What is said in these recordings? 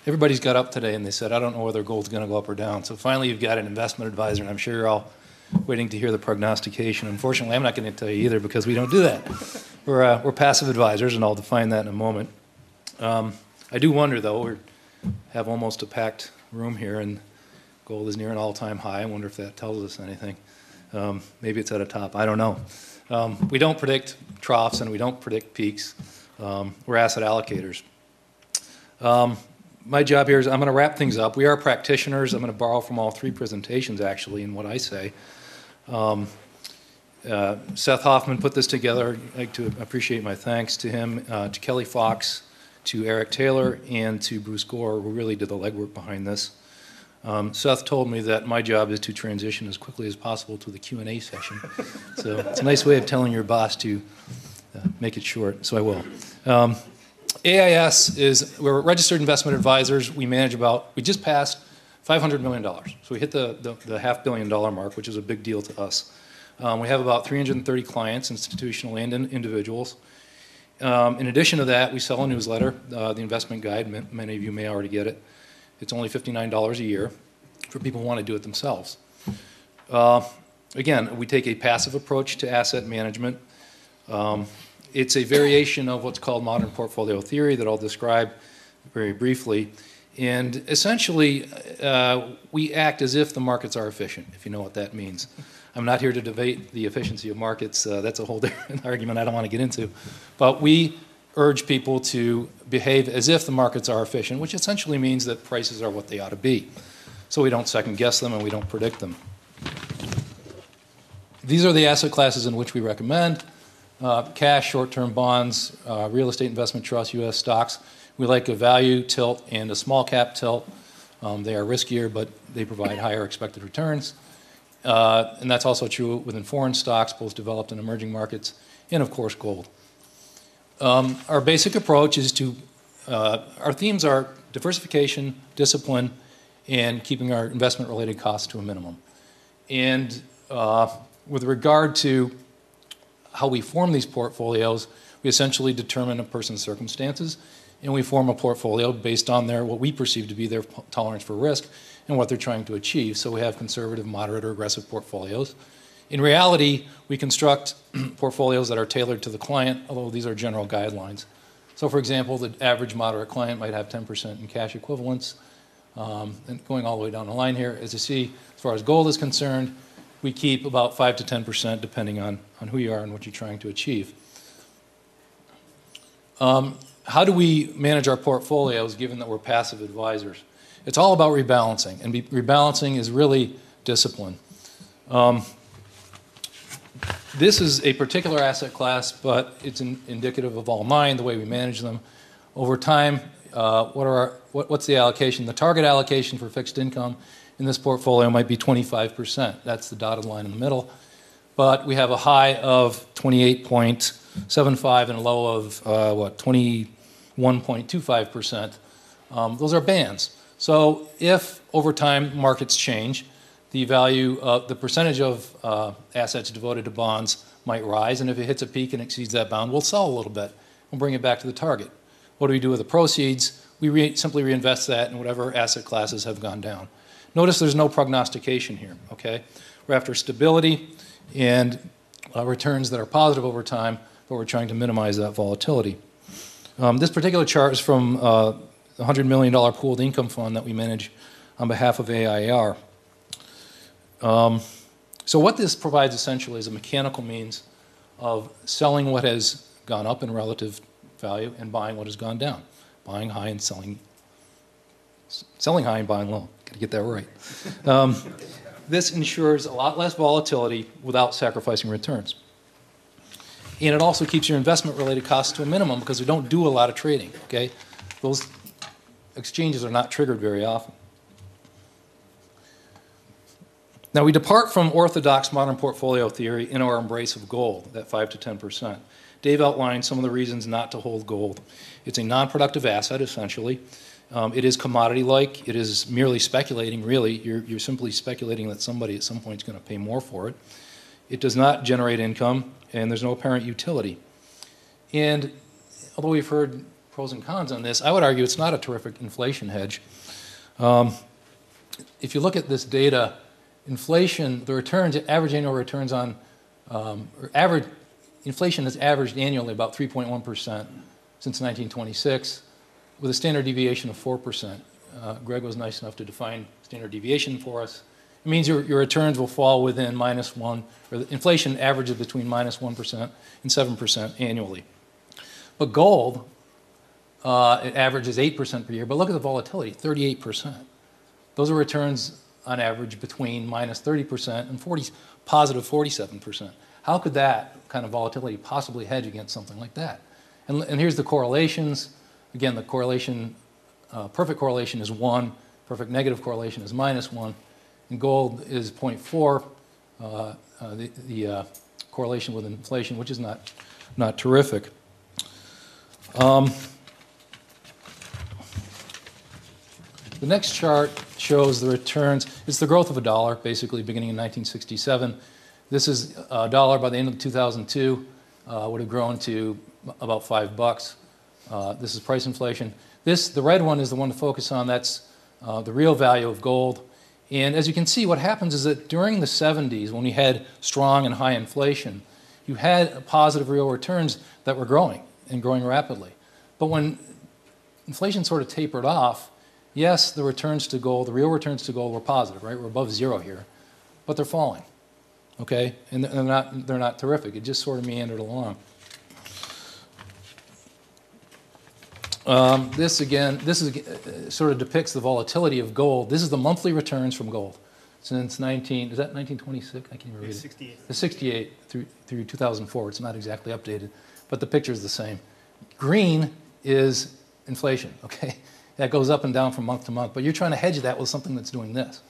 everybody's got up today and they said, I don't know whether gold's going to go up or down. So finally you've got an investment advisor, and I'm sure you're all waiting to hear the prognostication. Unfortunately, I'm not going to tell you either because we don't do that. We're passive advisors, and I'll define that in a moment. I do wonder, though, we have almost a packed room here, and gold is near an all-time high. I wonder if that tells us anything. Maybe it's at a top. I don't know. We don't predict troughs, and we don't predict peaks. We're asset allocators. My job here is I'm going to wrap things up. We are practitioners. I'm going to borrow from all three presentations, actually, in what I say. Seth Hoffman put this together. I'd like to appreciate my thanks to him, to Kelly Fox, to Eric Taylor, and to Bruce Gore, who really did the legwork behind this. Seth told me that my job is to transition as quickly as possible to the Q&A session. So it's a nice way of telling your boss to make it short, so I will. AIS we're registered investment advisors. We just passed $500 million. So we hit the $500 million mark, which is a big deal to us. We have about 330 clients, institutional and individuals. In addition to that, we sell a newsletter, the investment guide. Many of you may already get it. It's only $59 a year for people who want to do it themselves. Again, we take a passive approach to asset management. It's a variation of what's called modern portfolio theory that I'll describe very briefly. And essentially, we act as if the markets are efficient, if you know what that means. I'm not here to debate the efficiency of markets. That's a whole different argument I don't want to get into. But we urge people to behave as if the markets are efficient, which essentially means that prices are what they ought to be. So we don't second guess them and we don't predict them. These are the asset classes in which we recommend. Cash, short-term bonds, real estate investment trusts, U.S. stocks. We like a value tilt and a small cap tilt. They are riskier, but they provide higher expected returns. And that's also true within foreign stocks, both developed and emerging markets, and of course gold. Our basic approach is our themes are diversification, discipline, and keeping our investment-related costs to a minimum. And with regard to how we form these portfolios, we essentially determine a person's circumstances, and we form a portfolio based on what we perceive to be their tolerance for risk and what they're trying to achieve. So we have conservative, moderate, or aggressive portfolios. In reality, we construct portfolios that are tailored to the client, although these are general guidelines. So for example, the average moderate client might have 10% in cash equivalents. And going all the way down the line here, as you see, as far as gold is concerned, we keep about 5 to 10% depending on who you are and what you're trying to achieve. How do we manage our portfolios given that we're passive advisors? It's all about rebalancing, and rebalancing is really discipline. This is a particular asset class, but it's indicative of all nine, the way we manage them. Over time, what's the allocation? The target allocation for fixed income in this portfolio might be 25%. That's the dotted line in the middle. But we have a high of 28.75 and a low of, 21.25%. Those are bands. So if over time markets change, the value of the percentage of assets devoted to bonds might rise, and if it hits a peak and exceeds that bound, we'll sell a little bit. We'll bring it back to the target. What do we do with the proceeds? We simply reinvest that in whatever asset classes have gone down. Notice there's no prognostication here, okay? We're after stability and returns that are positive over time, but we're trying to minimize that volatility. This particular chart is from the $100 million pooled income fund that we manage on behalf of AIER. So what this provides essentially is a mechanical means of selling what has gone up in relative value and buying what has gone down. Buying high and selling high and buying low. Got to get that right. This ensures a lot less volatility without sacrificing returns. And it also keeps your investment-related costs to a minimum because we don't do a lot of trading, okay? Those exchanges are not triggered very often. Now, we depart from orthodox modern portfolio theory in our embrace of gold, that 5 to 10%. Dave outlined some of the reasons not to hold gold. It's a non-productive asset, essentially. It is commodity-like. It is merely speculating, really. You're simply speculating that somebody at some point is going to pay more for it. It does not generate income, and there's no apparent utility. And although we've heard pros and cons on this. I would argue it's not a terrific inflation hedge. If you look at this data, inflation, the returns, average annual returns on, inflation has averaged annually about 3.1% since 1926, with a standard deviation of 4%. Greg was nice enough to define standard deviation for us. It means your returns will fall within -1, or the inflation averages between -1% and 7% annually. But gold, it averages 8% per year, but look at the volatility, 38%. Those are returns on average between -30% and positive 47%. How could that kind of volatility possibly hedge against something like that? And here's the correlations. Again, the correlation, perfect correlation is 1, perfect negative correlation is -1, and gold is 0.4, the correlation with inflation, which is not terrific. The next chart shows the returns. It's the growth of a dollar, basically beginning in 1967. This is a dollar by the end of 2002, would have grown to about $5. This is price inflation. The red one is the one to focus on. That's the real value of gold. And as you can see, what happens is that during the 70s, when we had strong and high inflation, you had positive real returns that were growing and growing rapidly. But when inflation sort of tapered off, yes, the returns to gold, the real returns to gold were positive, right? We're above zero here, but they're falling, okay? And they're not terrific. It just sort of meandered along. This sort of depicts the volatility of gold. This is the monthly returns from gold since 1926? I can't even read it. 68. The 68 through 2004. It's not exactly updated, but the picture is the same. Green is inflation, okay? That goes up and down from month to month, but you're trying to hedge that with something that's doing this.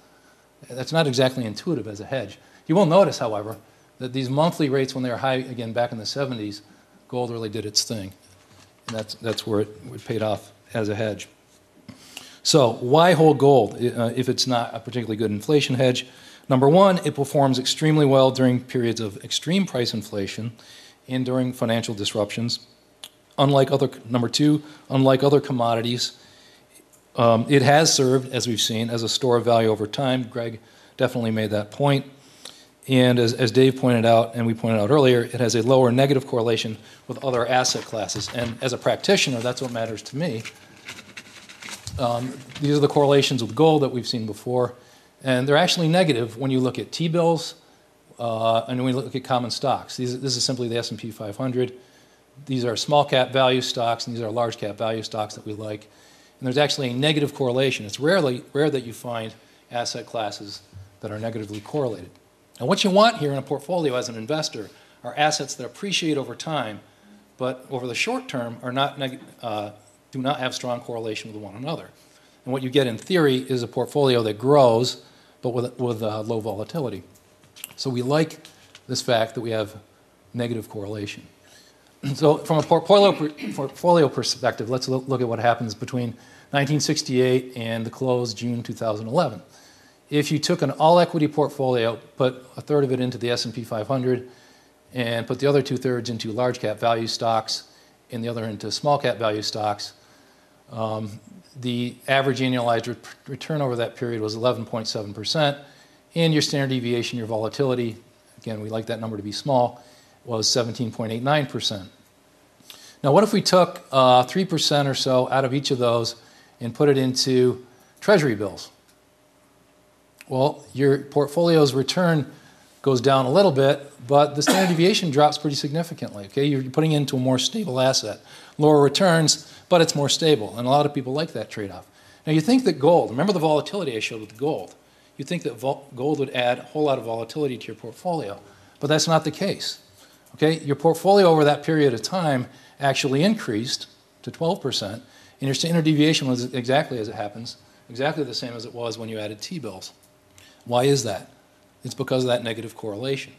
That's not exactly intuitive as a hedge. You will notice, however, that these monthly rates, when they were high, again, back in the 70s, gold really did its thing. And that's where it paid off as a hedge. So why hold gold if it's not a particularly good inflation hedge? Number one, it performs extremely well during periods of extreme price inflation and during financial disruptions. Number two, unlike other commodities, it has served, as we've seen, as a store of value over time. Greg definitely made that point. And as Dave pointed out, and we pointed out earlier, it has a lower negative correlation with other asset classes. And as a practitioner, that's what matters to me. These are the correlations with gold that we've seen before. And they're actually negative when you look at T-bills and when you look at common stocks. This is simply the S&P 500. These are small cap value stocks, and these are large cap value stocks that we like. And there's actually a negative correlation. It's rare that you find asset classes that are negatively correlated. And what you want here in a portfolio as an investor are assets that appreciate over time, but over the short term are do not have strong correlation with one another. And what you get in theory is a portfolio that grows, but with low volatility. So we like this fact that we have negative correlation. So from a portfolio perspective, let's look at what happens between 1968 and the close June 2011. If you took an all-equity portfolio, put a third of it into the S&P 500, and put the other two-thirds into large-cap value stocks, and the other into small-cap value stocks, the average annualized return over that period was 11.7%, and your standard deviation, your volatility, again, we like that number to be small, was 17.89%. Now, what if we took 3% or so out of each of those and put it into Treasury bills? Well, your portfolio's return goes down a little bit, but the standard deviation drops pretty significantly. Okay, you're putting it into a more stable asset. Lower returns, but it's more stable, and a lot of people like that trade-off. Now, you think that gold, remember the volatility I showed with gold, you think that gold would add a whole lot of volatility to your portfolio, but that's not the case. Okay, your portfolio over that period of time actually increased to 12%, and your standard deviation was exactly as it happens, exactly the same as it was when you added T-bills. Why is that? It's because of that negative correlation.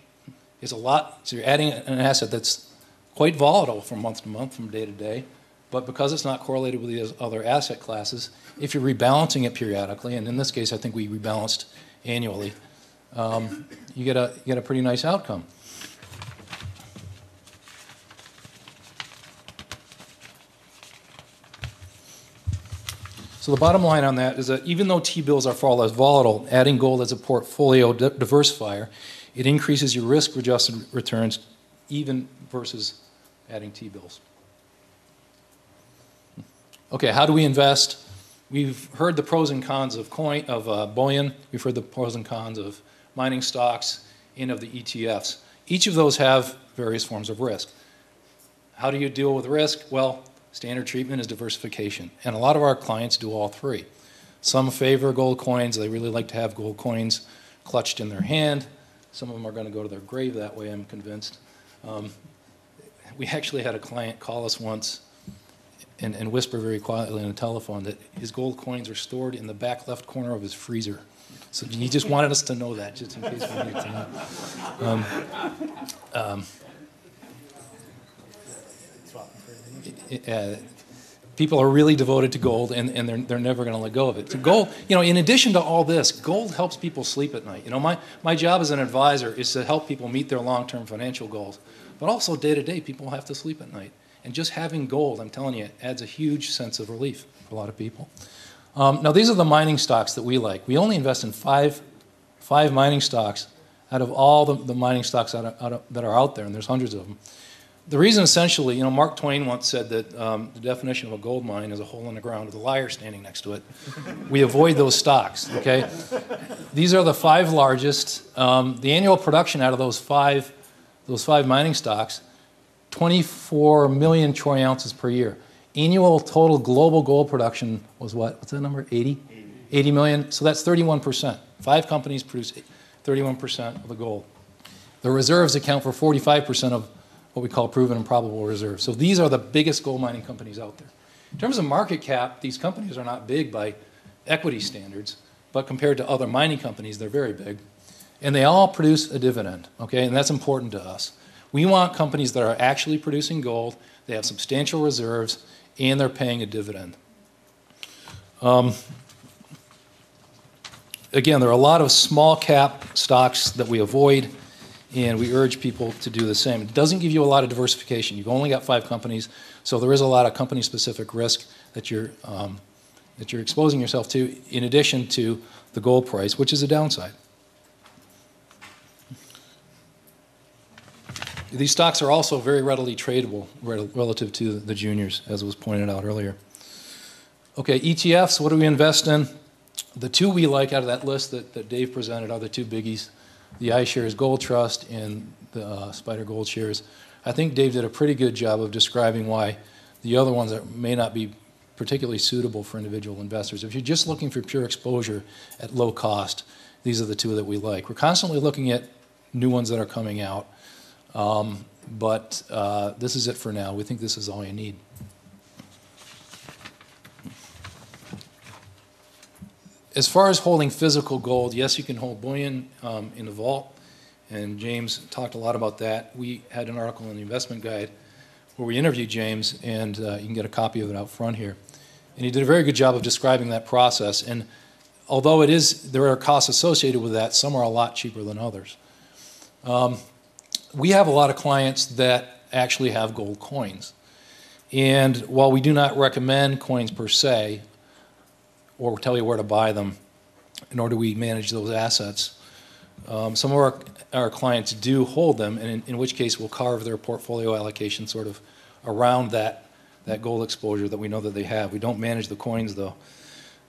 It's a lot, so you're adding an asset that's quite volatile from month to month, from day to day, but because it's not correlated with these other asset classes, if you're rebalancing it periodically, and in this case I think we rebalanced annually, you get a pretty nice outcome. So the bottom line on that is that even though T-bills are far less volatile, adding gold as a portfolio diversifier, it increases your risk-adjusted returns even versus adding T-bills. Okay, how do we invest? We've heard the pros and cons of bullion. We've heard the pros and cons of mining stocks and of the ETFs. Each of those have various forms of risk. How do you deal with risk? Well, standard treatment is diversification, and a lot of our clients do all three. Some favor gold coins. They really like to have gold coins clutched in their hand. Some of them are going to go to their grave that way, I'm convinced. We actually had a client call us once and whisper very quietly on the telephone that his gold coins are stored in the back left corner of his freezer. So he just wanted us to know that, just in case we needed to know. People are really devoted to gold, and they're never going to let go of it. So gold, in addition to all this, gold helps people sleep at night. My job as an advisor is to help people meet their long-term financial goals, but also day-to-day, people have to sleep at night. And just having gold, I'm telling you, adds a huge sense of relief for a lot of people. Now, these are the mining stocks that we like. We only invest in five mining stocks out of all the mining stocks that are out there, and there's hundreds of them. The reason, essentially, Mark Twain once said that the definition of a gold mine is a hole in the ground with a liar standing next to it. We avoid those stocks, okay? These are the five largest. The annual production out of those five mining stocks, 24 million troy ounces per year. Annual total global gold production was what? What's that number? 80? 80 million. So that's 31%. Five companies produce 31% of the gold. The reserves account for 45% of what we call proven and probable reserves. So these are the biggest gold mining companies out there. In terms of market cap, these companies are not big by equity standards, but compared to other mining companies, they're very big. And they all produce a dividend, okay? And that's important to us. We want companies that are actually producing gold, they have substantial reserves, and they're paying a dividend. Again, there are a lot of small cap stocks that we avoid, and we urge people to do the same. It doesn't give you a lot of diversification. You've only got 5 companies, so there is a lot of company-specific risk that you're exposing yourself to, in addition to the gold price, which is a downside. These stocks are also very readily tradable relative to the juniors, as was pointed out earlier. Okay, ETFs, what do we invest in? The two we like out of that list that Dave presented are the two biggies, the iShares Gold Trust and the Spider Gold Shares. I think Dave did a pretty good job of describing why the other ones may not be particularly suitable for individual investors. If you're just looking for pure exposure at low cost, these are the two that we like. We're constantly looking at new ones that are coming out. But this is it for now. We think this is all you need. As far as holding physical gold, yes, you can hold bullion in the vault, and James talked a lot about that. We had an article in the investment guide where we interviewed James, and you can get a copy of it out front here. And he did a very good job of describing that process. And although there are costs associated with that, some are a lot cheaper than others. We have a lot of clients that actually have gold coins. And while we do not recommend coins per se, or tell you where to buy them, nor do we manage those assets, some of our clients do hold them, and in which case we'll carve their portfolio allocation sort of around that gold exposure that we know that they have. We don't manage the coins, though.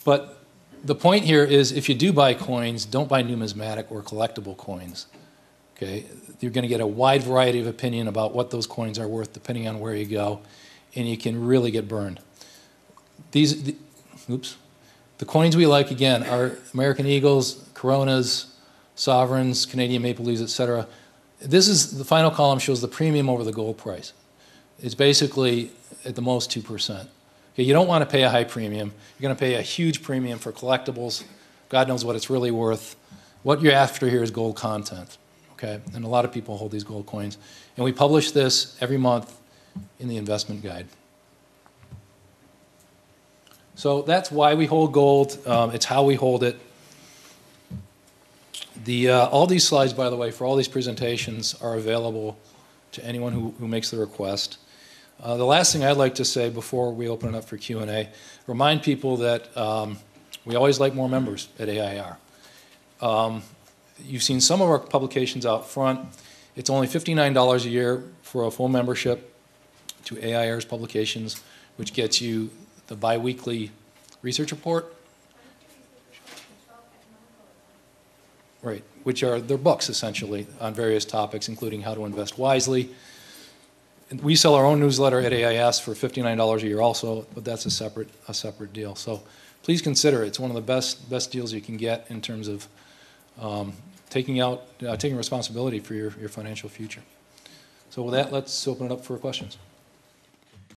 But the point here is, if you do buy coins, don't buy numismatic or collectible coins. Okay, you're going to get a wide variety of opinion about what those coins are worth depending on where you go, and you can really get burned. The coins we like, again, are American Eagles, Coronas, Sovereigns, Canadian Maple Leafs, etc. The final column shows the premium over the gold price. It's basically at the most 2%. Okay, you don't want to pay a high premium. You're going to pay a huge premium for collectibles. God knows what it's really worth. What you're after here is gold content. Okay, and a lot of people hold these gold coins. And we publish this every month in the investment guide. So that's why we hold gold. It's how we hold it. All these slides, by the way, for all these presentations are available to anyone who makes the request. The last thing I'd like to say before we open it up for Q&A, remind people that we always like more members at AIER. You've seen some of our publications out front. It's only $59 a year for a full membership to AIER's publications, which gets you the biweekly research report. Right, which are their books, essentially, on various topics, including how to invest wisely. And we sell our own newsletter at AIS for $59 a year also, but that's a separate deal. So please consider it. It's one of the best deals you can get in terms of taking responsibility for your financial future. So with that, let's open it up for questions.